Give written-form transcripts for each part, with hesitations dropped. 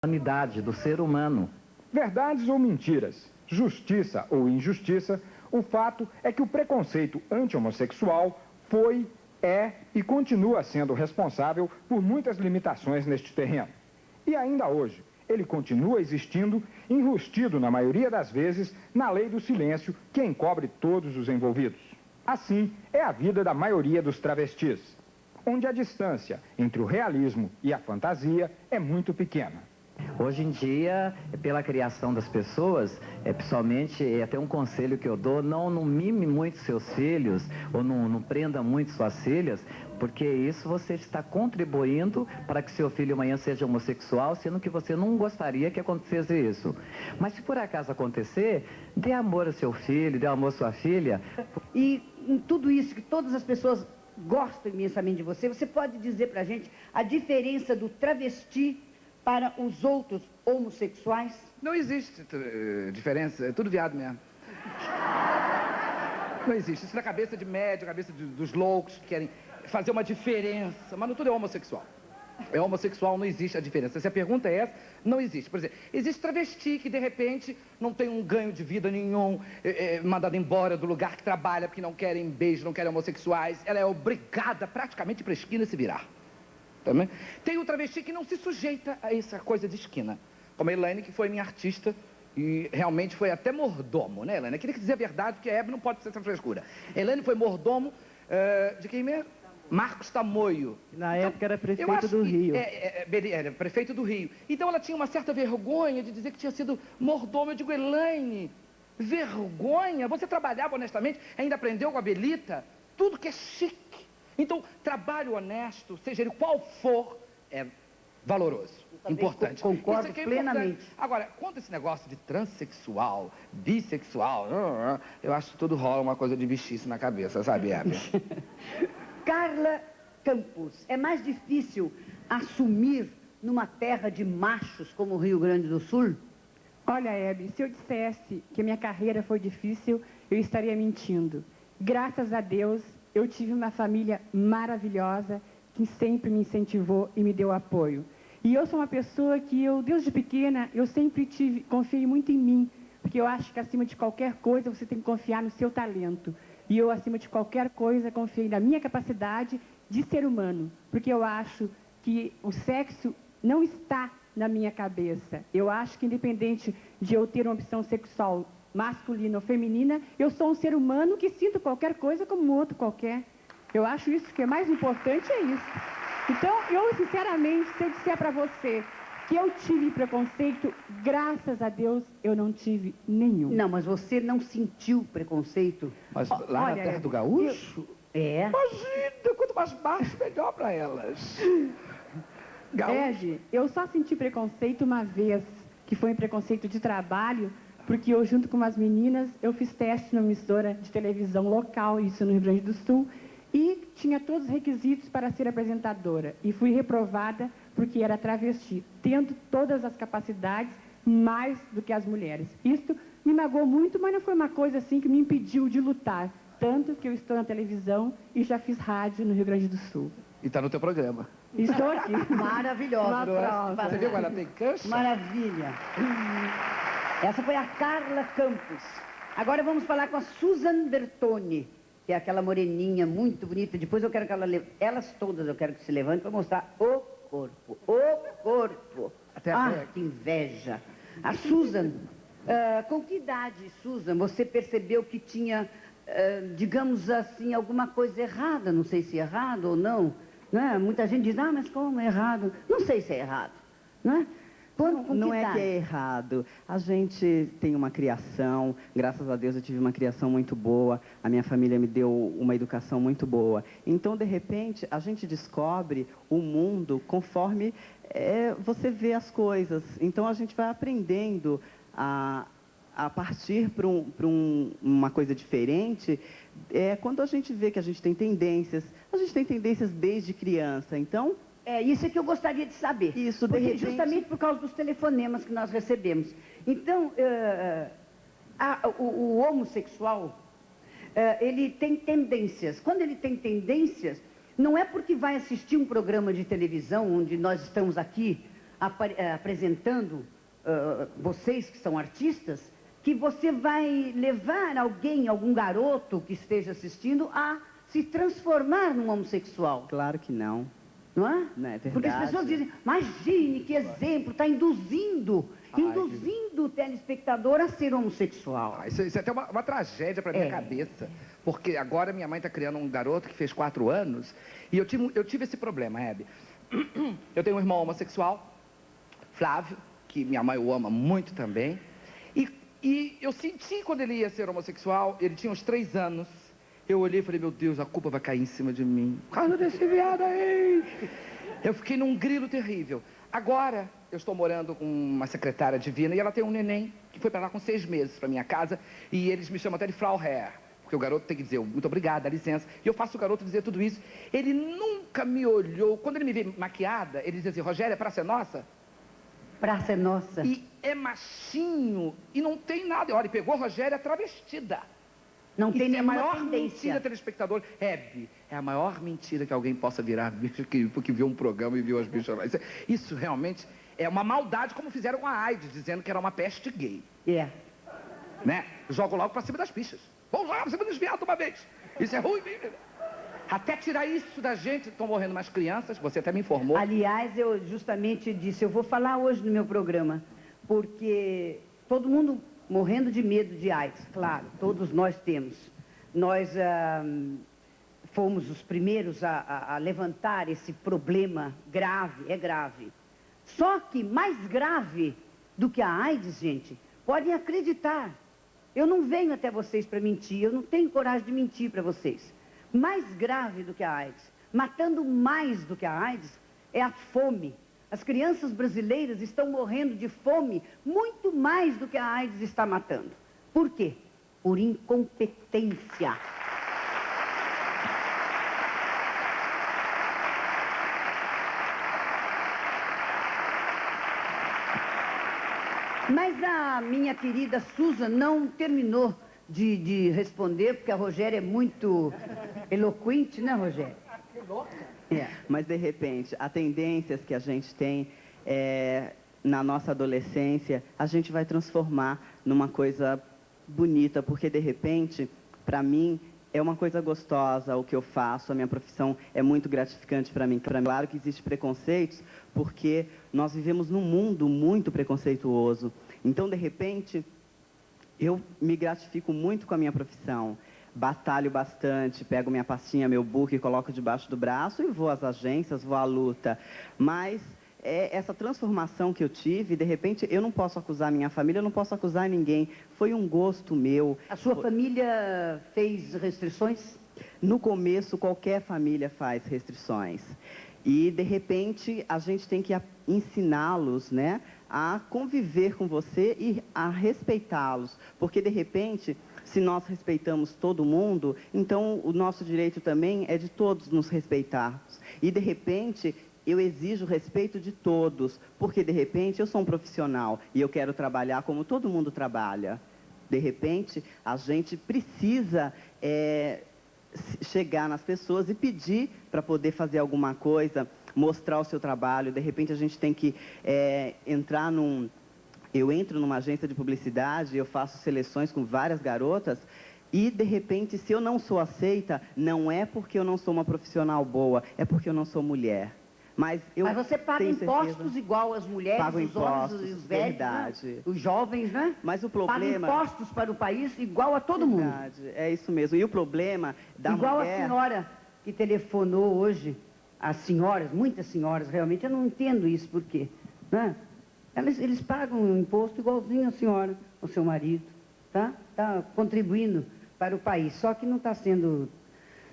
humanidade do ser humano. Verdades ou mentiras, justiça ou injustiça, o fato é que o preconceito anti-homossexual foi, é e continua sendo responsável por muitas limitações neste terreno. E ainda hoje, ele continua existindo, enrustido na maioria das vezes na lei do silêncio que encobre todos os envolvidos. Assim é a vida da maioria dos travestis, onde a distância entre o realismo e a fantasia é muito pequena. Hoje em dia, pela criação das pessoas, pessoalmente, é até um conselho que eu dou, não mime muito seus filhos, ou não prenda muito suas filhas, porque isso você está contribuindo para que seu filho amanhã seja homossexual, sendo que você não gostaria que acontecesse isso. Mas se por acaso acontecer, dê amor ao seu filho, dê amor à sua filha. E em tudo isso, que todas as pessoas gostam imensamente de você, você pode dizer pra gente a diferença do travesti para os outros homossexuais? Não existe diferença, é tudo viado mesmo. Não existe. Isso na cabeça de médio, na cabeça dos loucos que querem fazer uma diferença, mas não tudo é homossexual. É homossexual, não existe a diferença. Se a pergunta é essa, não existe. Por exemplo, existe travesti que de repente não tem um ganho de vida nenhum, mandado embora do lugar que trabalha porque não querem beijo, não querem homossexuais. Ela é obrigada praticamente para a esquina se virar. Também. Tem o travesti que não se sujeita a essa coisa de esquina. Como a Elaine, que foi minha artista e realmente foi até mordomo, né, Elaine? Eu queria dizer a verdade, porque a Hebe não pode ser essa frescura. A Elaine foi mordomo de quem mesmo? Marcos Tamoio. Na época era prefeito do Rio. Era prefeito do Rio. Então ela tinha uma certa vergonha de dizer que tinha sido mordomo. Eu digo, Elaine, vergonha? Você trabalhava honestamente, ainda aprendeu com a Belita? Tudo que é chique. Então, trabalho honesto, seja ele qual for, é valoroso, importante. Concordo plenamente. Importante. Agora, quanto a esse negócio de transexual, bissexual, eu acho que tudo rola uma coisa de bichice na cabeça, sabe, Hebe? Carla Campos, é mais difícil assumir numa terra de machos como o Rio Grande do Sul? Olha, Hebe, se eu dissesse que a minha carreira foi difícil, eu estaria mentindo. Graças a Deus, eu tive uma família maravilhosa que sempre me incentivou e me deu apoio. E eu sou uma pessoa que desde pequena, eu sempre confiei muito em mim, porque eu acho que acima de qualquer coisa você tem que confiar no seu talento. E eu, acima de qualquer coisa, confiei na minha capacidade de ser humano, porque eu acho que o sexo não está na minha cabeça. Eu acho que independente de eu ter uma opção sexual masculina ou feminina, eu sou um ser humano que sinto qualquer coisa como um outro qualquer. Eu acho isso que é mais importante, é isso. Então, eu sinceramente, se eu disser para você que eu tive preconceito, graças a Deus, eu não tive nenhum. Não, mas você não sentiu preconceito? Mas lá olha, na terra do gaúcho? Imagina, quanto mais baixo, melhor para elas. Ed, eu só senti preconceito uma vez, que foi um preconceito de trabalho, porque eu, junto com umas meninas, eu fiz teste numa emissora de televisão local, isso no Rio Grande do Sul, e tinha todos os requisitos para ser apresentadora. E fui reprovada porque era travesti, tendo todas as capacidades, mais do que as mulheres. Isso me magoou muito, mas não foi uma coisa assim que me impediu de lutar. Tanto que eu estou na televisão e já fiz rádio no Rio Grande do Sul. E está no teu programa. Estou aqui. Maravilhosa. Você viu agora tem cancha? Maravilha. Essa foi a Carla Campos. Agora vamos falar com a Susan Bertoni, que é aquela moreninha muito bonita. Depois eu quero que elas todas eu quero que se levante para mostrar o corpo. O corpo. Até que inveja. A Susan, com que idade, Susan, você percebeu que tinha, digamos assim, alguma coisa errada? Não sei se é errado ou não. Não é? Muita gente diz, mas como é errado? Não sei se é errado, não é? Não é que é errado. A gente tem uma criação, graças a Deus eu tive uma criação muito boa, a minha família me deu uma educação muito boa. Então, de repente, a gente descobre o mundo conforme você vê as coisas. Então, a gente vai aprendendo a partir para uma coisa diferente. Quando a gente vê que a gente tem tendências desde criança. Então, isso é que eu gostaria de saber. Isso, de porque repente... justamente por causa dos telefonemas que nós recebemos. Então, o homossexual, ele tem tendências. Quando ele tem tendências, não é porque vai assistir um programa de televisão, onde nós estamos aqui, apresentando, vocês que são artistas, que você vai levar algum garoto que esteja assistindo a se transformar num homossexual. Claro que não. Não é? Não é verdade. Porque as pessoas dizem, imagine que exemplo, está induzindo o telespectador a ser homossexual. Isso é até uma tragédia para minha cabeça. Porque agora minha mãe está criando um garoto que fez 4 anos e eu tive esse problema, Hebe. Eu tenho um irmão homossexual, Flávio, que minha mãe o ama muito também. E eu senti quando ele ia ser homossexual, ele tinha uns 3 anos. Eu olhei e falei, meu Deus, a culpa vai cair em cima de mim. Por causa desse viado aí. Eu fiquei num grilo terrível. Agora, eu estou morando com uma secretária divina e ela tem um neném que foi para lá com 6 meses para minha casa e eles me chamam até de Frau Herr, porque o garoto tem que dizer muito obrigada, dá licença. E eu faço o garoto dizer tudo isso. Ele nunca me olhou. Quando ele me vê maquiada, ele diz assim, Rogéria, praça é nossa? Praça é nossa. E é machinho e não tem nada. Olha, ele pegou a Rogéria travestida. Não tem nenhuma maior tendência. Mentira, telespectador. Hebe, é a maior mentira que alguém possa virar bicho porque viu um programa e viu as bichas lá. Isso realmente é uma maldade, como fizeram com a AIDS, dizendo que era uma peste gay. Né? Jogo logo pra cima das bichas. Vamos lá pra cima dos viados uma vez. Isso é ruim, mesmo. Até tirar isso da gente, estão morrendo mais crianças, você até me informou. Aliás, eu justamente disse, eu vou falar hoje no meu programa, porque todo mundo morrendo de medo de AIDS, claro, todos nós temos. Nós fomos os primeiros a levantar esse problema grave, é grave. Só que mais grave do que a AIDS, gente, podem acreditar. Eu não venho até vocês para mentir, eu não tenho coragem de mentir para vocês. Mais grave do que a AIDS, matando mais do que a AIDS, é a fome. As crianças brasileiras estão morrendo de fome muito mais do que a AIDS está matando. Por quê? Por incompetência. Mas a minha querida Susan não terminou de responder, porque a Rogéria é muito eloquente, né, Rogéria? Mas, de repente, as tendências que a gente tem na nossa adolescência, a gente vai transformar numa coisa bonita, porque, de repente, para mim, é uma coisa gostosa o que eu faço, a minha profissão é muito gratificante para mim. Claro que existem preconceitos, porque nós vivemos num mundo muito preconceituoso. Então, de repente, eu me gratifico muito com a minha profissão. Batalho bastante, pego minha pastinha, meu book, coloco debaixo do braço e vou às agências, vou à luta. Mas essa transformação que eu tive, de repente, eu não posso acusar minha família, eu não posso acusar ninguém. Foi um gosto meu. A sua família fez restrições? No começo, qualquer família faz restrições. E, de repente, a gente tem que ensiná-los, né, a conviver com você e a respeitá-los. Porque, de repente, se nós respeitamos todo mundo, então o nosso direito também é de todos nos respeitarmos. E, de repente, eu exijo respeito de todos, porque, de repente, eu sou um profissional e eu quero trabalhar como todo mundo trabalha. De repente, a gente precisa chegar nas pessoas e pedir para poder fazer alguma coisa, mostrar o seu trabalho. De repente, a gente tem que entrar Eu entro numa agência de publicidade, eu faço seleções com várias garotas e, de repente, se eu não sou aceita, não é porque eu não sou uma profissional boa, é porque eu não sou mulher. Mas você paga impostos igual as mulheres, os homens, os velhos, né? Os jovens, né? Mas o problema... Paga impostos para o país igual a todo mundo. É isso mesmo. E o problema da mulher... Igual a senhora que telefonou hoje, as senhoras, muitas senhoras, realmente, eu não entendo isso, por quê? Né? Eles pagam um imposto igualzinho a senhora, o seu marido, tá? Está contribuindo para o país, só que não está sendo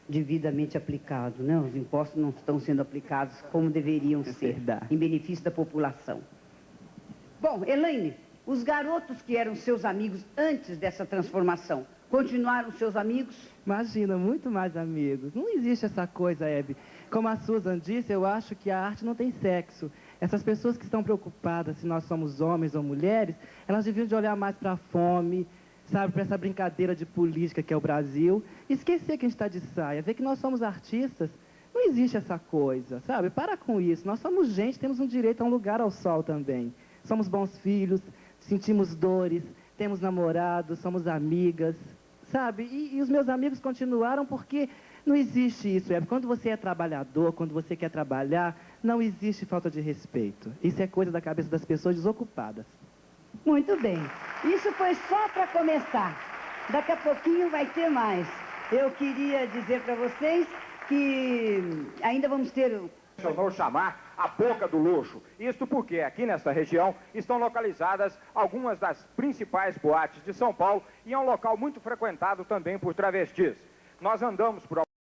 devidamente aplicado, né? Os impostos não estão sendo aplicados como deveriam ser, em benefício da população. Bom, Elaine, os garotos que eram seus amigos antes dessa transformação, continuaram seus amigos? Imagina, muito mais amigos. Não existe essa coisa, Hebe. Como a Susan disse, eu acho que a arte não tem sexo. Essas pessoas que estão preocupadas se nós somos homens ou mulheres, elas deviam de olhar mais para a fome, sabe, para essa brincadeira de política que é o Brasil, e esquecer que a gente está de saia, ver que nós somos artistas. Não existe essa coisa, sabe? Para com isso. Nós somos gente, temos um direito a um lugar ao sol também. Somos bons filhos, sentimos dores, temos namorados, somos amigas, sabe? E os meus amigos continuaram porque não existe isso, Hebe. Quando você é trabalhador, quando você quer trabalhar, não existe falta de respeito. Isso é coisa da cabeça das pessoas desocupadas. Muito bem. Isso foi só para começar. Daqui a pouquinho vai ter mais. Eu queria dizer para vocês que ainda vamos ter... Eu vou chamar a Boca do Luxo. Isto porque aqui nesta região estão localizadas algumas das principais boates de São Paulo e é um local muito frequentado também por travestis. Nós andamos por